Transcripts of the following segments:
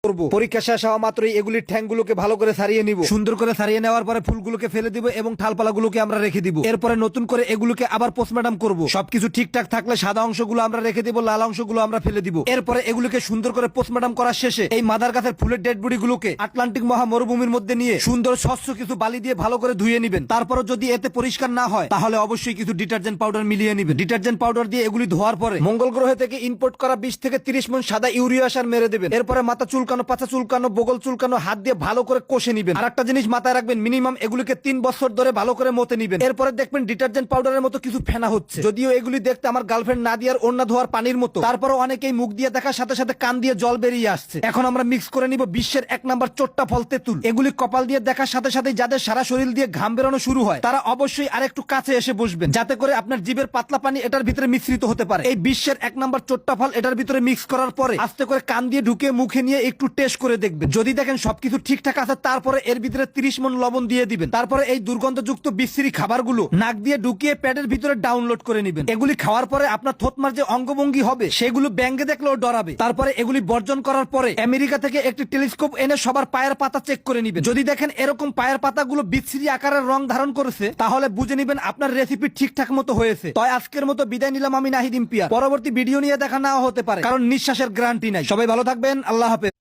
করব। পরীক্ষা শেষ হওয়া মাত্রই এগুলির ঠ্যাংগুলোকে ভালো করে ছাড়িয়ে নিব। সুন্দর করে ছাড়িয়ে নেওয়ার পরে ফুলগুলোকে ফেলে দিব এবং ঠালপালাগুলোকে আমরা রেখে দিব। এরপরে নতুন করে এগুলোকে আবার পোস্টমর্টম করব। সবকিছু ঠিকঠাক থাকলে সাদা অংশগুলো আমরা রেখে দিব, লাল অংশগুলো আমরা ফেলে দিব। এরপরে এগুলোকে সুন্দর করে পোস্টমর্টম করার শেষে এই মাদার গাছের ফুলের ডেড বডি গুলোকে আটলান্টিক মহা মরুভূমির মধ্যে নিয়ে সুন্দর স্বচ্ছ কিছু বালি দিয়ে ভালো করে ধুয়ে নেবেন। তারপরও যদি এতে পরিষ্কার না হয় তাহলে অবশ্যই কিছু ডিটারজেন্ট পাউডার মিলিয়ে নেবেন। ডিটারজেন্ট পাউডার দিয়ে এগুলি ধোয়ার পরে মঙ্গল গ্রহ থেকে ইম্পোর্ট করা 20 থেকে 30 মণ সাদা ইউরিয়া সার মেরে দেবেন। এরপরে মাথা চুলকানো, পাছা চুলকানো, বগল চুলকানো হাত দিয়ে ভালো করে কষে নিবেন। আর একটা জিনিস মাথায় রাখবেন, মিনিমাম এগুলিকে 3 বছর ধরে ভালো করে মতে নিবেন। এরপরে দেখবেন ডিটারজেন্ট পাউডারের মতো কিছু ফেনা হচ্ছে। যদিও এগুলি দেখতে আমার গার্লফ্রেন্ড নাদিয়ার ওড়না ধোয়ার পানির মতো, তারপরও অনেকেই মুখ দিয়ে দেখার সাথে সাথে কান দিয়ে জল বেরিয়ে আসছে। এখন আমরা মিক্স করে নিব বিশ্বের 1 নাম্বার চোট্টা ফল তেঁতুল। এগুলি কপাল দিয়ে দেখার সাথে সাথে যাদের সারা শরীর দিয়ে ঘাম বেরোনো শুরু হয় তারা অবশ্যই আরেকটু কাছে এসে বসবেন, যাতে করে আপনার জিভের পাতলা পানি এটার ভিতরে মিশ্রিত হতে পারে। এই বিশ্বের 1 নাম্বার চোট্টা ফল এটার ভিতরে মিক্স করার পরে আস্তে করে কান দিয়ে ঢুকে মুখে নিয়ে একটু টেস্ট করে দেখবেন। যদি দেখেন সবকিছু ঠিকঠাক আছে তারপরে এর ভিতরে 30 মণ লবণ দিয়ে দিবেন। তারপরে এই দুর্গন্ধযুক্ত বিশ্রী খাবারগুলো নাক দিয়ে ঢুকিয়ে প্যাডের ভিতরে ডাউনলোড করে নেবেন। এগুলি খাওয়ার পরে আপনার থতমার যে অঙ্গভঙ্গি হবে সেগুলো ব্যাঙ্গে দেখলেও ডরাবে। তারপরে এগুলি বর্জন করার পরে আমেরিকা থেকে একটি টেলিস্কোপ এনে সবার পায়ের পাতা চেক করে নেবেন। যদি দেখেন এরকম পায়ের পাতাগুলো বিশ্রী আকারের রং ধারণ করেছে তাহলে বুঝে নেবেন আপনার রেসিপি ঠিকঠাক মতো হয়েছে। তাই আজকের মতো বিদায় নিলাম আমি নাহিদ ইমতিয়াজ। পরবর্তী ভিডিও নিয়ে দেখা নাও হতে পারে, কারণ নিঃশ্বাসের গ্যারান্টি নাই। সবাই ভালো থাকবেন, আল্লাহ হাফেজ।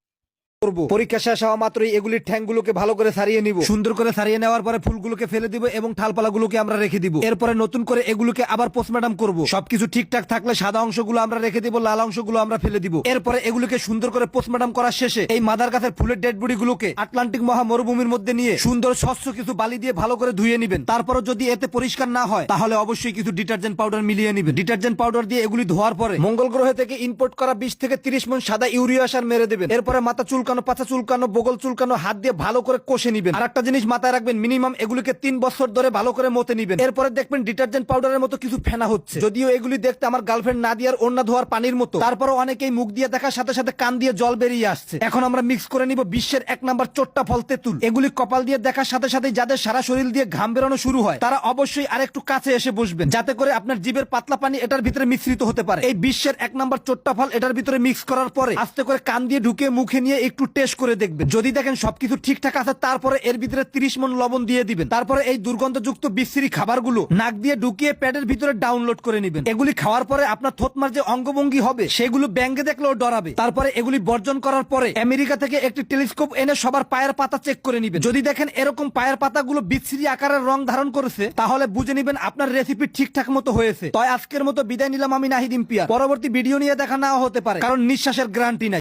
পরীক্ষা শেষ হওয়া মাত্রই এগুলির ঠ্যাংগুলোকে ভালো করে ছাড়িয়ে নিব। সুন্দর করে ছাড়িয়ে নেওয়ার পরে ফুলগুলোকে ফেলে দিব এবং ঠালপালাগুলোকে আমরা রেখে দিব। এরপরে নতুন করে এগুলোকে আবার পোস্টমর্টম করব। সবকিছু ঠিকঠাক থাকলে সাদা অংশগুলো আমরা রেখে দিব, লাল অংশগুলো আমরা ফেলে দিব। এরপরে এগুলোকে সুন্দর করে পোস্টমর্টম করার শেষে এই মাদার গাছের ফুলের ডেড বডি গুলোকে আটলান্টিক মহা মরুভূমির মধ্যে নিয়ে সুন্দর স্বচ্ছ কিছু বালি দিয়ে ভালো করে ধুয়ে নেবেন। তারপরও যদি এতে পরিষ্কার না হয় তাহলে অবশ্যই কিছু ডিটারজেন্ট পাউডার মিলিয়ে নেবেন। ডিটারজেন্ট পাউডার দিয়ে এগুলি ধোয়ার পরে মঙ্গল গ্রহ থেকে ইম্পোর্ট করা 20 থেকে 30 মণ সাদা ইউরিয়া সার মেরে দেবেন। এরপরে মাথা চুলকানো, পাছা চুলকানো, বগল চুলকানো হাত দিয়ে ভালো করে কষে নিবেন। আর একটা জিনিস মাথায় রাখবেন, মিনিমাম এগুলিকে 3 বছর ধরে ভালো করে মতে নিবেন। এরপরে দেখবেন ডিটারজেন্ট পাউডারের মতো কিছু ফেনা হচ্ছে। যদিও এগুলি দেখতে আমার গার্লফ্রেন্ড নাদিয়ার ওড়না ধোয়ার পানির মতো, তারপরও অনেকেই মুখ দিয়ে দেখার সাথে সাথে কান দিয়ে জল বেরিয়ে আসছে। এখন আমরা মিক্স করে নিব বিশ্বের 1 নাম্বার চোট্টা ফল তেঁতুল। এগুলি কপাল দিয়ে দেখার সাথে সাথে যাদের সারা শরীর দিয়ে ঘাম বেরোনো শুরু হয় তারা অবশ্যই আরেকটু কাছে এসে বসবেন, যাতে করে আপনার জিভের পাতলা পানি এটার ভিতরে মিশ্রিত হতে পারে। এই বিশ্বের 1 নাম্বার চোট্টা ফল এটার ভিতরে মিক্স করার পরে আস্তে করে কান দিয়ে ঢুকে মুখে নিয়ে একটু টেস্ট করে দেখবেন। যদি দেখেন সবকিছু ঠিকঠাক আছে তারপরে এর ভিতরে 30 মণ লবণ দিয়ে দিবেন। তারপরে এই দুর্গন্ধযুক্ত বিশ্রী খাবারগুলো নাক দিয়ে ঢুকিয়ে প্যাডের ভিতরে ডাউনলোড করে নেবেন। এগুলি খাওয়ার পরে আপনার থতমার যে অঙ্গভঙ্গি হবে সেগুলো ব্যাঙ্গে দেখলেও ডরাবে। তারপরে এগুলি বর্জন করার পরে আমেরিকা থেকে একটি টেলিস্কোপ এনে সবার পায়ের পাতা চেক করে নেবেন। যদি দেখেন এরকম পায়ের পাতাগুলো বিশ্রী আকারের রং ধারণ করেছে তাহলে বুঝে নেবেন আপনার রেসিপি ঠিকঠাক মতো হয়েছে। তাই আজকের মতো বিদায় নিলাম আমি নাহিদ ইমতিয়াজ। পরবর্তী ভিডিও নিয়ে দেখা নাও হতে পারে, কারণ নিঃশ্বাসের গ্যারান্টি নাই।